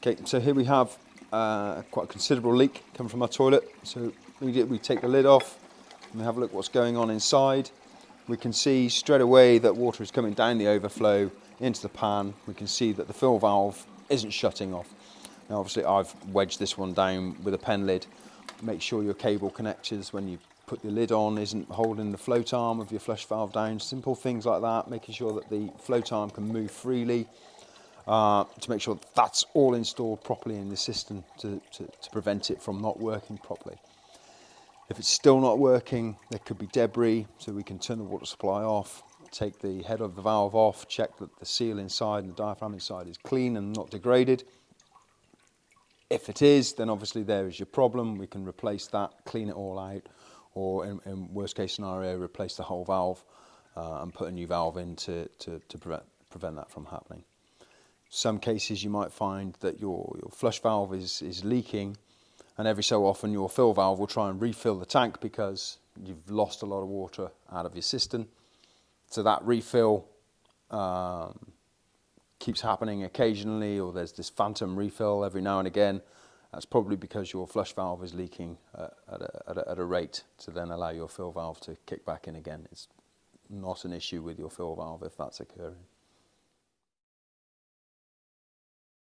Okay, so here we have quite a considerable leak coming from our toilet. So immediately we take the lid off and we have a look what's going on inside. We can see straight away that water is coming down the overflow into the pan. We can see that the fill valve isn't shutting off. Now obviously I've wedged this one down with a pen lid. Make sure your cable connectors when you put the lid on isn't holding the float arm of your flush valve down. Simple things like that, making sure that the float arm can move freely. To make sure that's all installed properly in the cistern to prevent it from not working properly. If it's still not working, there could be debris, so we can turn the water supply off, take the head of the valve off, check that the seal inside and the diaphragm inside is clean and not degraded. If it is, then obviously there is your problem. We can replace that, clean it all out, or in worst case scenario, replace the whole valve and put a new valve in to prevent that from happening. Some cases you might find that your flush valve is leaking, and every so often your fill valve will try and refill the tank because you've lost a lot of water out of your cistern. So that refill keeps happening occasionally, or there's this phantom refill every now and again. That's probably because your flush valve is leaking at a rate to then allow your fill valve to kick back in again. It's not an issue with your fill valve if that's occurring.